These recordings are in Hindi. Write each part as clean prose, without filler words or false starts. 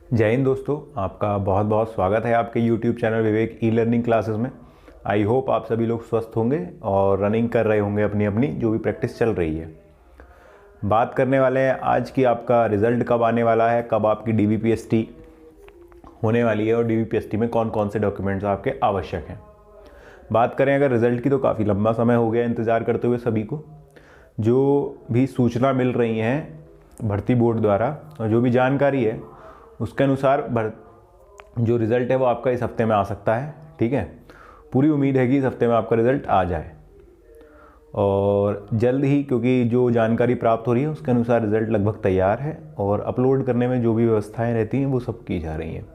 जय हिंद दोस्तों, आपका बहुत बहुत स्वागत है आपके YouTube चैनल विवेक ई लर्निंग क्लासेस में। आई होप आप सभी लोग स्वस्थ होंगे और रनिंग कर रहे होंगे अपनी अपनी जो भी प्रैक्टिस चल रही है। बात करने वाले हैं आज की आपका रिज़ल्ट कब आने वाला है, कब आपकी DBPST होने वाली है और DBPST में कौन कौन से डॉक्यूमेंट्स आपके आवश्यक हैं। बात करें अगर रिज़ल्ट की तो काफ़ी लंबा समय हो गया इंतज़ार करते हुए सभी को। जो भी सूचना मिल रही हैं भर्ती बोर्ड द्वारा और जो भी जानकारी है उसके अनुसार जो रिज़ल्ट है वो आपका इस हफ्ते में आ सकता है। ठीक है, पूरी उम्मीद है कि इस हफ्ते में आपका रिज़ल्ट आ जाए और जल्द ही, क्योंकि जो जानकारी प्राप्त हो रही है उसके अनुसार रिज़ल्ट लगभग तैयार है और अपलोड करने में जो भी व्यवस्थाएं रहती हैं वो सब की जा रही हैं।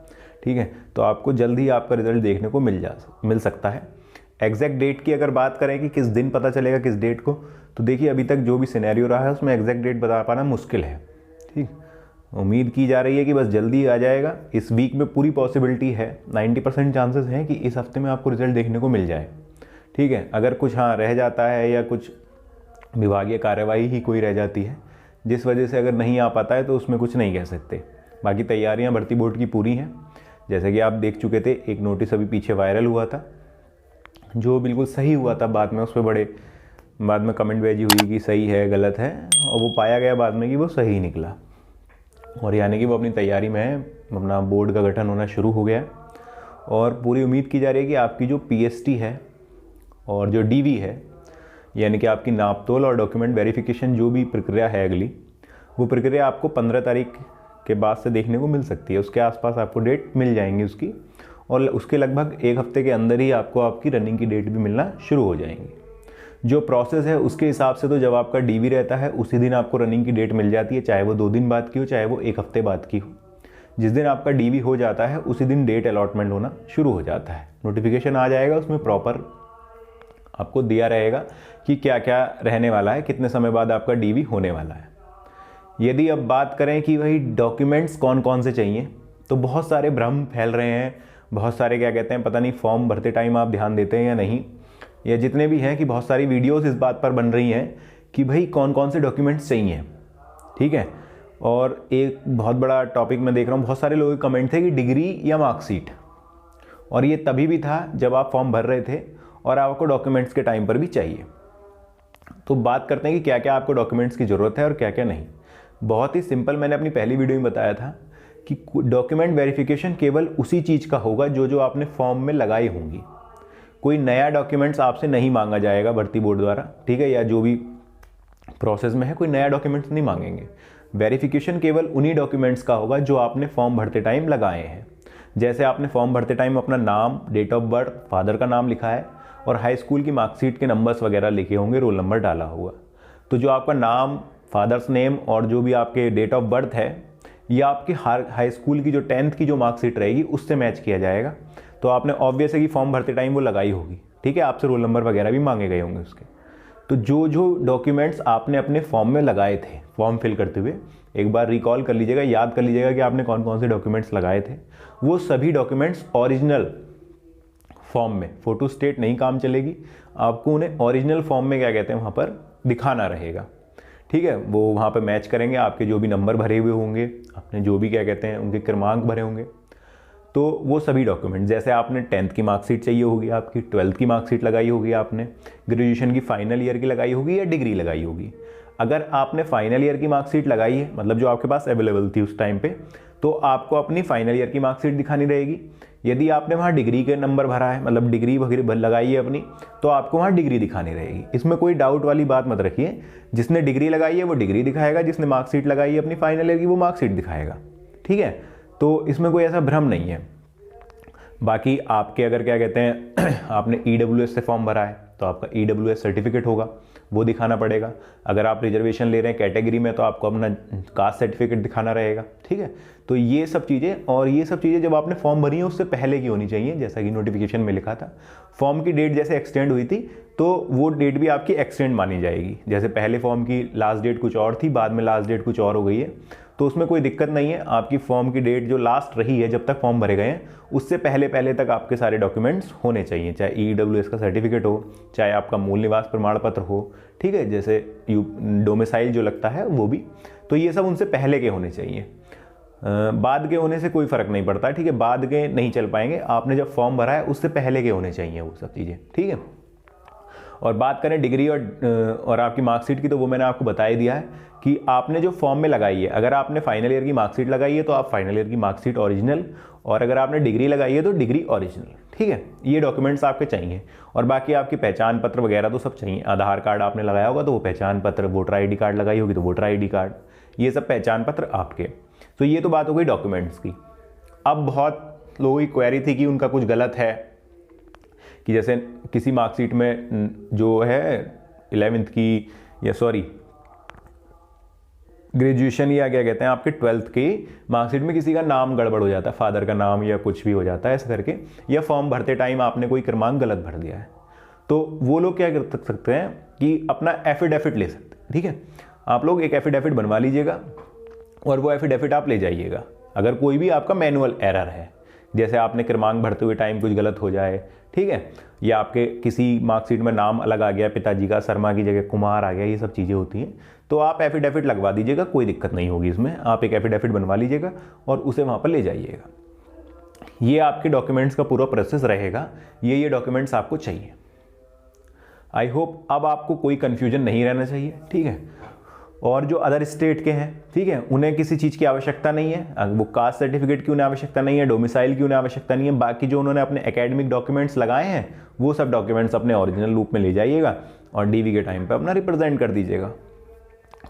ठीक है, तो आपको जल्द ही आपका रिज़ल्ट देखने को मिल सकता है। एग्जैक्ट डेट की अगर बात करें कि किस दिन पता चलेगा किस डेट को, तो देखिए अभी तक जो भी सिनेरियो रहा है उसमें एग्जैक्ट डेट बता पाना मुश्किल है। ठीक, उम्मीद की जा रही है कि बस जल्दी आ जाएगा। इस वीक में पूरी पॉसिबिलिटी है, 90% चांसेस हैं कि इस हफ्ते में आपको रिज़ल्ट देखने को मिल जाए। ठीक है, अगर कुछ रह जाता है या कुछ विभागीय कार्यवाही ही कोई रह जाती है जिस वजह से अगर नहीं आ पाता है तो उसमें कुछ नहीं कह सकते। बाकी तैयारियां भर्ती बोर्ड की पूरी हैं। जैसे कि आप देख चुके थे, एक नोटिस अभी पीछे वायरल हुआ था जो बिल्कुल सही हुआ था, बाद में उस पर बाद में कमेंट भेजी हुई कि सही है गलत है, और वो पाया गया बाद में कि वो सही निकला और यानी कि वो अपनी तैयारी में है। अपना बोर्ड का गठन होना शुरू हो गया है और पूरी उम्मीद की जा रही है कि आपकी जो PST है और जो DV है, यानी कि आपकी नापतोल और डॉक्यूमेंट वेरिफिकेशन जो भी प्रक्रिया है अगली, वो प्रक्रिया आपको 15 तारीख के बाद से देखने को मिल सकती है। उसके आसपास आपको डेट मिल जाएंगी उसकी, और उसके लगभग एक हफ्ते के अंदर ही आपको आपकी रनिंग की डेट भी मिलना शुरू हो जाएंगी। जो प्रोसेस है उसके हिसाब से तो जब आपका DV रहता है उसी दिन आपको रनिंग की डेट मिल जाती है, चाहे वो 2 दिन बाद की हो चाहे वो 1 हफ्ते बाद की हो। जिस दिन आपका DV हो जाता है उसी दिन डेट अलॉटमेंट होना शुरू हो जाता है। नोटिफिकेशन आ जाएगा, उसमें प्रॉपर आपको दिया रहेगा कि क्या क्या रहने वाला है, कितने समय बाद आपका DV होने वाला है। यदि अब बात करें कि वही डॉक्यूमेंट्स कौन कौन से चाहिए, तो बहुत सारे भ्रम फैल रहे हैं। बहुत सारे क्या कहते हैं, पता नहीं फॉर्म भरते टाइम आप ध्यान देते हैं या नहीं, या जितने भी हैं कि बहुत सारी वीडियोस इस बात पर बन रही हैं कि भाई कौन कौन से डॉक्यूमेंट्स चाहिए। ठीक है, और एक बहुत बड़ा टॉपिक मैं देख रहा हूँ, बहुत सारे लोगों के कमेंट थे कि डिग्री या मार्कशीट, और ये तभी भी था जब आप फॉर्म भर रहे थे और आपको डॉक्यूमेंट्स के टाइम पर भी चाहिए। तो बात करते हैं कि क्या क्या आपको डॉक्यूमेंट्स की ज़रूरत है और क्या क्या नहीं। बहुत ही सिंपल, मैंने अपनी पहली वीडियो में बताया था कि डॉक्यूमेंट वेरिफिकेशन केवल उसी चीज़ का होगा जो जो आपने फॉर्म में लगाई होंगी। कोई नया डॉक्यूमेंट्स आपसे नहीं मांगा जाएगा भर्ती बोर्ड द्वारा। ठीक है, या जो भी प्रोसेस में है कोई नया डॉक्यूमेंट्स नहीं मांगेंगे। वेरिफिकेशन केवल उन्हीं डॉक्यूमेंट्स का होगा जो आपने फॉर्म भरते टाइम लगाए हैं। जैसे आपने फॉर्म भरते टाइम अपना नाम, डेट ऑफ बर्थ, फादर का नाम लिखा है और हाई स्कूल की मार्कशीट के नंबर्स वगैरह लिखे होंगे, रोल नंबर डाला होगा, तो जो आपका नाम, फादर्स नेम और जो भी आपके डेट ऑफ बर्थ है, या आपकी हाई स्कूल की जो 10th की जो मार्कशीट रहेगी उससे मैच किया जाएगा। तो आपने ऑब्वियस है कि फॉर्म भरते टाइम वो लगाई होगी। ठीक है, आपसे रोल नंबर वगैरह भी मांगे गए होंगे उसके। तो जो जो डॉक्यूमेंट्स आपने अपने फॉर्म में लगाए थे फॉर्म फिल करते हुए, एक बार रिकॉल कर लीजिएगा, याद कर लीजिएगा कि आपने कौन कौन से डॉक्यूमेंट्स लगाए थे। वो सभी डॉक्यूमेंट्स ओरिजिनल फॉर्म में, फोटो स्टेट नहीं काम चलेगी, आपको उन्हें ओरिजिनल फॉर्म में क्या कहते हैं वहाँ पर दिखाना रहेगा। ठीक है, वो वहाँ पर मैच करेंगे आपके जो भी नंबर भरे हुए होंगे, आपने जो भी क्या कहते हैं उनके क्रमांक भरे होंगे, तो वो सभी डॉक्यूमेंट, जैसे आपने 10th की मार्कशीट चाहिए होगी, आपकी 12th की मार्कशीट लगाई होगी, आपने ग्रेजुएशन की फाइनल ईयर की लगाई होगी या डिग्री लगाई होगी। अगर आपने फाइनल ईयर की मार्कशीट लगाई है, मतलब जो आपके पास अवेलेबल थी उस टाइम पे, तो आपको अपनी फाइनल ईयर की मार्कशीट दिखानी रहेगी। यदि आपने वहाँ डिग्री के नंबर भरा है, मतलब डिग्री वगैरह लगाई है अपनी, तो आपको वहाँ डिग्री दिखानी रहेगी। इसमें कोई डाउट वाली बात मत रखिए। जिसने डिग्री लगाई है वो डिग्री दिखाएगा, जिसने मार्कशीट लगाई है अपनी फाइनल ईयर की वो मार्कशीट दिखाएगा। ठीक है, तो इसमें कोई ऐसा भ्रम नहीं है। बाकी आपके अगर क्या कहते हैं आपने EWS से फॉर्म भरा है तो आपका EWS सर्टिफिकेट होगा, वो दिखाना पड़ेगा। अगर आप रिजर्वेशन ले रहे हैं कैटेगरी में तो आपको अपना कास्ट सर्टिफिकेट दिखाना रहेगा। ठीक है, तो ये सब चीज़ें, और ये सब चीज़ें जब आपने फॉर्म भरी है उससे पहले की होनी चाहिए। जैसा कि नोटिफिकेशन में लिखा था, फॉर्म की डेट जैसे एक्सटेंड हुई थी तो वो डेट भी आपकी एक्सटेंड मानी जाएगी। जैसे पहले फॉर्म की लास्ट डेट कुछ और थी, बाद में लास्ट डेट कुछ और हो गई है, तो उसमें कोई दिक्कत नहीं है। आपकी फॉर्म की डेट जो लास्ट रही है जब तक फॉर्म भरे गए हैं उससे पहले पहले तक आपके सारे डॉक्यूमेंट्स होने चाहिए, चाहे EWS का सर्टिफिकेट हो, चाहे आपका मूल निवास प्रमाण पत्र हो। ठीक है, जैसे डोमिसाइल जो लगता है वो भी, तो ये सब उनसे पहले के होने चाहिए। बाद के होने से कोई फ़र्क नहीं पड़ता, ठीक है, बाद के नहीं चल पाएंगे, आपने जब फॉर्म भरा है उससे पहले के होने चाहिए वो सब चीज़ें, ठीक है। और बात करें डिग्री और आपकी मार्कशीट की, तो वो मैंने आपको बता ही दिया है कि आपने जो फॉर्म में लगाई है, अगर आपने फाइनल ईयर की मार्कशीट लगाई है तो आप फाइनल ईयर की मार्कशीट ओरिजिनल, और अगर आपने डिग्री लगाई है तो डिग्री ओरिजिनल, ठीक है। ये डॉक्यूमेंट्स आपके चाहिए। और बाकी आपकी पहचान पत्र वगैरह तो सब चाहिए। आधार कार्ड आपने लगाया होगा तो वो पहचान पत्र, वोटर ID कार्ड लगाई होगी तो वोटर ID कार्ड, ये सब पहचान पत्र आपके। तो ये तो बात हो गई डॉक्यूमेंट्स की। अब बहुत लोगों की क्वेरी थी कि उनका कुछ गलत है, कि जैसे किसी मार्कशीट में जो है 11th की, या सॉरी ग्रेजुएशन या क्या कहते हैं आपके 12th की मार्कशीट में किसी का नाम गड़बड़ हो जाता है, फादर का नाम या कुछ भी हो जाता है ऐसा करके, या फॉर्म भरते टाइम आपने कोई क्रमांक गलत भर दिया है, तो वो लोग क्या कर सकते हैं कि अपना एफिडेविट ले सकते हैं, ठीक है। आप लोग एक एफिडेविट बनवा लीजिएगा और वो एफिडेविट आप ले जाइएगा। अगर कोई भी आपका मैनुअल एरर है, जैसे आपने क्रमांक भरते हुए टाइम कुछ गलत हो जाए, ठीक है, या आपके किसी मार्कशीट में नाम अलग आ गया, पिताजी का शर्मा की जगह कुमार आ गया, ये सब चीज़ें होती हैं, तो आप एफिडेविट लगवा दीजिएगा, कोई दिक्कत नहीं होगी इसमें। आप एक एफिडेविट बनवा लीजिएगा और उसे वहाँ पर ले जाइएगा। ये आपके डॉक्यूमेंट्स का पूरा प्रोसेस रहेगा, ये डॉक्यूमेंट्स आपको चाहिए। आई होप अब आपको कोई कन्फ्यूजन नहीं रहना चाहिए, ठीक है। और जो अदर स्टेट के हैं, ठीक है, उन्हें किसी चीज़ की आवश्यकता नहीं है, वो कास्ट सर्टिफिकेट की उन्हें आवश्यकता नहीं है, डोमिसाइल की उन्हें आवश्यकता नहीं है। बाकी जो उन्होंने अपने एकेडमिक डॉक्यूमेंट्स लगाए हैं वो सब डॉक्यूमेंट्स अपने ओरिजिनल रूप में ले जाइएगा और DV के टाइम पे अपना रिप्रेजेंट कर दीजिएगा।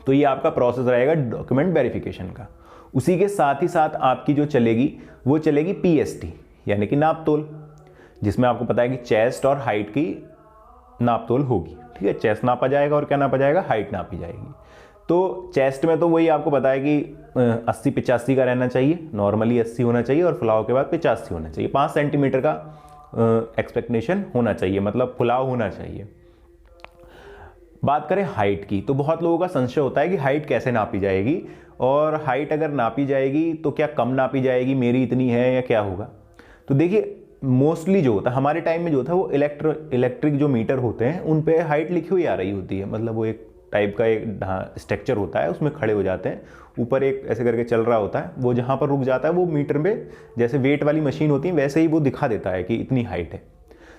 तो ये आपका प्रोसेस रहेगा डॉक्यूमेंट वेरिफिकेशन का। उसी के साथ ही साथ आपकी जो चलेगी वो चलेगी PST यानी कि नापतोल, जिसमें आपको पता है कि चेस्ट और हाइट की नापतोल होगी, ठीक है। चेस्ट नापा जाएगा और क्या नापा जाएगा, हाइट नापी जाएगी। तो चेस्ट में तो वही आपको पता है कि 80-85 का रहना चाहिए, नॉर्मली 80 होना चाहिए और फुलाव के बाद 85 होना चाहिए। 5 सेंटीमीटर का एक्सपेक्टेशन होना चाहिए, मतलब फुलाव होना चाहिए। बात करें हाइट की, तो बहुत लोगों का संशय होता है कि हाइट कैसे नापी जाएगी, और हाइट अगर नापी जाएगी तो क्या कम नापी जाएगी, मेरी इतनी है या क्या होगा। तो देखिए मोस्टली जो होता है हमारे टाइम में जो था वो इलेक्ट्रिक जो मीटर होते हैं उन पे हाइट लिखी हुई आ रही होती है, मतलब वो एक टाइप का एक स्ट्रक्चर होता है, उसमें खड़े हो जाते हैं, ऊपर एक ऐसे करके चल रहा होता है, वो जहाँ पर रुक जाता है वो मीटर में जैसे वेट वाली मशीन होती है वैसे ही वो दिखा देता है कि इतनी हाइट है।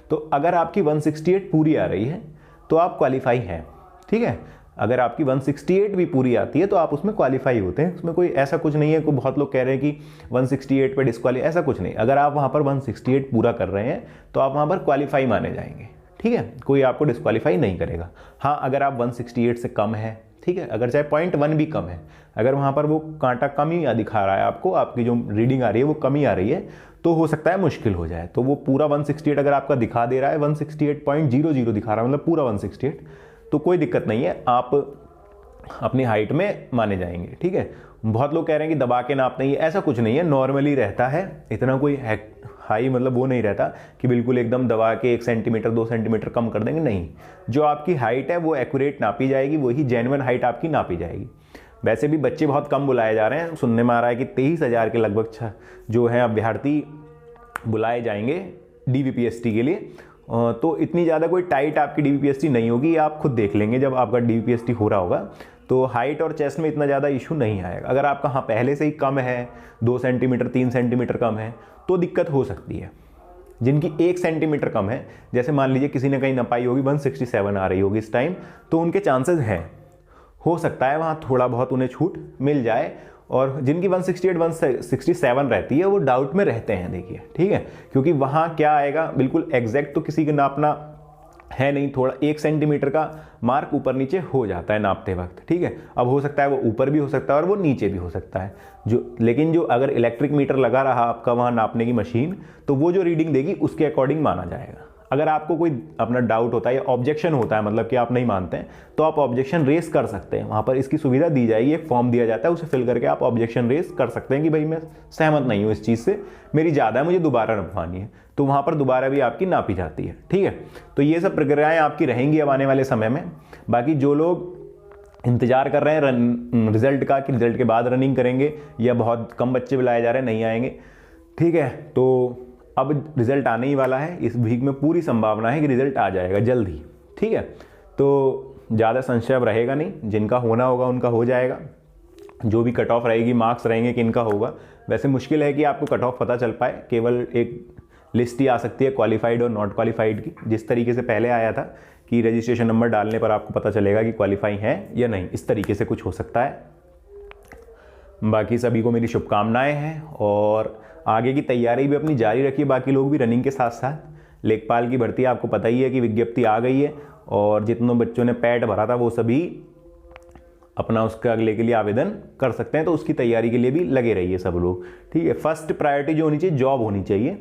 तो अगर आपकी 168 पूरी आ रही है तो आप क्वालिफाई हैं, ठीक है। अगर आपकी 168 भी पूरी आती है तो आप उसमें क्वालिफाई होते हैं, उसमें कोई ऐसा कुछ नहीं है। कोई बहुत लोग कह रहे हैं कि 168 पे डिस्क्वालीफाई, ऐसा कुछ नहीं। अगर आप वहाँ पर 168 पूरा कर रहे हैं तो आप वहाँ पर क्वालिफाई माने जाएंगे, ठीक है, कोई आपको डिस्क्वालीफाई नहीं करेगा। हाँ, अगर आप 168 से कम है, ठीक है, अगर चाहे 0.1 भी कम है, अगर वहाँ पर वो कांटा कम ही दिखा रहा है आपको, आपकी जो रीडिंग आ रही है वो कम ही आ रही है, तो हो सकता है मुश्किल हो जाए। तो वो पूरा 168 अगर आपका दिखा दे रहा है, 168.00 दिखा रहा है, मतलब पूरा 168, तो कोई दिक्कत नहीं है, आप अपनी हाइट में माने जाएंगे, ठीक है। बहुत लोग कह रहे हैं कि दबा के नापते हैं, ऐसा कुछ नहीं है, नॉर्मली रहता है, इतना कोई हाई मतलब वो नहीं रहता कि बिल्कुल एकदम दबा के 1 सेंटीमीटर 2 सेंटीमीटर कम कर देंगे, नहीं। जो आपकी हाइट है वो एक्यूरेट नापी जाएगी, वही जेन्युइन हाइट आपकी नापी जाएगी। वैसे भी बच्चे बहुत कम बुलाए जा रहे हैं, सुनने में आ रहा है कि 23,000 के लगभग जो है अभ्यर्थी बुलाए जाएंगे DVPST के लिए। तो इतनी ज़्यादा कोई टाइट आपकी DVPST नहीं होगी, आप खुद देख लेंगे जब आपका DVPST हो रहा होगा, तो हाइट और चेस्ट में इतना ज़्यादा इशू नहीं आएगा। अगर आपका हाँ पहले से ही कम है, 2 सेंटीमीटर 3 सेंटीमीटर कम है, तो दिक्कत हो सकती है। जिनकी 1 सेंटीमीटर कम है, जैसे मान लीजिए किसी ने कहीं नपाई होगी 167 आ रही होगी इस टाइम, तो उनके चांसेस हैं, हो सकता है वहाँ थोड़ा बहुत उन्हें छूट मिल जाए। और जिनकी 168 167 रहती है वो डाउट में रहते हैं, देखिए, ठीक है, क्योंकि वहाँ क्या आएगा, बिल्कुल एग्जैक्ट तो किसी का नापना है नहीं, थोड़ा 1 सेंटीमीटर का मार्क ऊपर नीचे हो जाता है नापते वक्त, ठीक है। अब हो सकता है वो ऊपर भी हो सकता है और वो नीचे भी हो सकता है, लेकिन जो अगर इलेक्ट्रिक मीटर लगा रहा आपका वहाँ नापने की मशीन, तो वो जो रीडिंग देगी उसके अकॉर्डिंग माना जाएगा। अगर आपको कोई अपना डाउट होता है या ऑब्जेक्शन होता है, मतलब कि आप नहीं मानते हैं, तो आप ऑब्जेक्शन रेस कर सकते हैं, वहाँ पर इसकी सुविधा दी जाएगी, एक फॉर्म दिया जाता है, उसे फिल करके आप ऑब्जेक्शन रेस कर सकते हैं कि भाई मैं सहमत नहीं हूँ इस चीज़ से, मेरी ज़्यादा है, मुझे दोबारा नपवानी है, तो वहाँ पर दोबारा भी आपकी नापी जाती है, ठीक है। तो ये सब प्रक्रियाएँ आपकी रहेंगी अब आने वाले समय में। बाकी जो लोग इंतजार कर रहे हैं रिजल्ट का कि रिजल्ट के बाद रनिंग करेंगे, या बहुत कम बच्चे बुलाए जा रहे हैं नहीं आएंगे, ठीक है, तो अब रिजल्ट आने ही वाला है, इस वीक में पूरी संभावना है कि रिजल्ट आ जाएगा जल्द ही, ठीक है। तो ज़्यादा संशय अब रहेगा नहीं, जिनका होना होगा उनका हो जाएगा। जो भी कट ऑफ रहेगी, मार्क्स रहेंगे कि इनका होगा, वैसे मुश्किल है कि आपको कट ऑफ पता चल पाए। केवल एक लिस्ट ही आ सकती है क्वालिफाइड और नॉट क्वालिफाइड की, जिस तरीके से पहले आया था कि रजिस्ट्रेशन नंबर डालने पर आपको पता चलेगा कि क्वालिफाई है या नहीं, इस तरीके से कुछ हो सकता है। बाकी सभी को मेरी शुभकामनाएं हैं और आगे की तैयारी भी अपनी जारी रखिए, बाकी लोग भी रनिंग के साथ साथ। लेखपाल की भर्ती आपको पता ही है कि विज्ञप्ति आ गई है और जितनों बच्चों ने पैट भरा था वो सभी अपना उसका अगले के लिए आवेदन कर सकते हैं, तो उसकी तैयारी के लिए भी लगे रहिए सब लोग, ठीक है। फर्स्ट प्रायोरिटी जो होनी चाहिए, जॉब होनी चाहिए।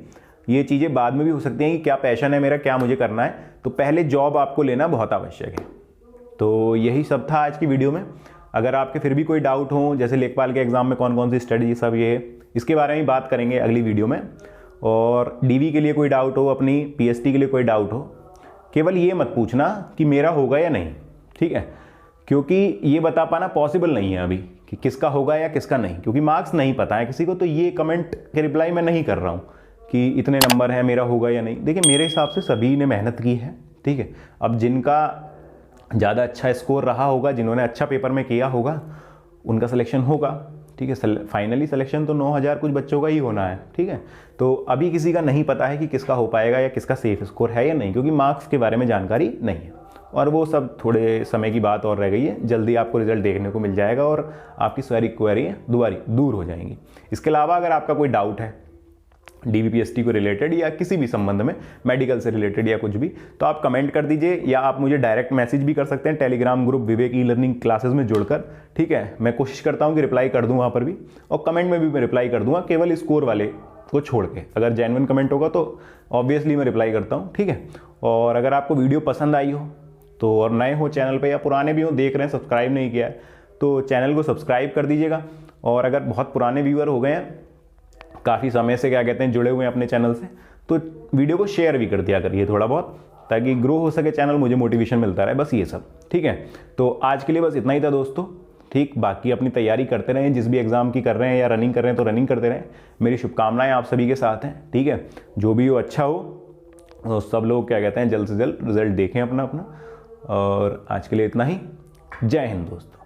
ये चीज़ें बाद में भी हो सकती हैं कि क्या पैशन है मेरा, क्या मुझे करना है, तो पहले जॉब आपको लेना बहुत आवश्यक है। तो यही सब था आज की वीडियो में। अगर आपके फिर भी कोई डाउट हो, जैसे लेखपाल के एग्ज़ाम में कौन कौन सी स्टडी सब ये, इसके बारे में बात करेंगे अगली वीडियो में। और डीवी के लिए कोई डाउट हो, अपनी पीएसटी के लिए कोई डाउट हो, केवल ये मत पूछना कि मेरा होगा या नहीं, ठीक है, क्योंकि ये बता पाना पॉसिबल नहीं है अभी कि किसका होगा या किसका नहीं, क्योंकि मार्क्स नहीं पता है किसी को। तो ये कमेंट के रिप्लाई मैं नहीं कर रहा हूँ कि इतने नंबर है, मेरा होगा या नहीं। देखिए मेरे हिसाब से सभी ने मेहनत की है, ठीक है। अब जिनका ज़्यादा अच्छा स्कोर रहा होगा, जिन्होंने अच्छा पेपर में किया होगा, उनका सिलेक्शन होगा, ठीक है। फाइनली सिलेक्शन तो 9000 कुछ बच्चों का ही होना है, ठीक है। तो अभी किसी का नहीं पता है कि किसका हो पाएगा या किसका सेफ स्कोर है या नहीं, क्योंकि मार्क्स के बारे में जानकारी नहीं है। और वो सब थोड़े समय की बात और रह गई है, जल्दी आपको रिजल्ट देखने को मिल जाएगा और आपकी सारी क्वेरी दूर हो जाएंगी। इसके अलावा अगर आपका कोई डाउट है डीवीपीएसटी को रिलेटेड या किसी भी संबंध में, मेडिकल से रिलेटेड या कुछ भी, तो आप कमेंट कर दीजिए या आप मुझे डायरेक्ट मैसेज भी कर सकते हैं टेलीग्राम ग्रुप विवेक ई लर्निंग क्लासेस में जुड़कर, ठीक है। मैं कोशिश करता हूं कि रिप्लाई कर दूं वहां पर भी, और कमेंट में भी मैं रिप्लाई कर दूंगा, केवल स्कोर वाले को छोड़ के। अगर जेन्युइन कमेंट होगा तो ऑब्वियसली मैं रिप्लाई करता हूँ, ठीक है। और अगर आपको वीडियो पसंद आई हो तो, और नए हो चैनल पर या पुराने भी हो, देख रहे हैं सब्सक्राइब नहीं किया है, तो चैनल को सब्सक्राइब कर दीजिएगा। और अगर बहुत पुराने व्यूअर हो गए हैं, काफ़ी समय से क्या कहते हैं जुड़े हुए हैं अपने चैनल से, तो वीडियो को शेयर भी कर दिया करिए थोड़ा बहुत, ताकि ग्रो हो सके चैनल, मुझे मोटिवेशन मिलता रहे, बस ये सब, ठीक है। तो आज के लिए बस इतना ही था दोस्तों, ठीक। बाकी अपनी तैयारी करते रहें, जिस भी एग्ज़ाम की कर रहे हैं या रनिंग कर रहे हैं तो रनिंग करते रहें। मेरी शुभकामनाएं आप सभी के साथ हैं, ठीक है। जो भी हो अच्छा हो, तो सब लोग क्या कहते हैं जल्द से जल्द रिजल्ट देखें अपना। और आज के लिए इतना ही। जय हिंद दोस्तों।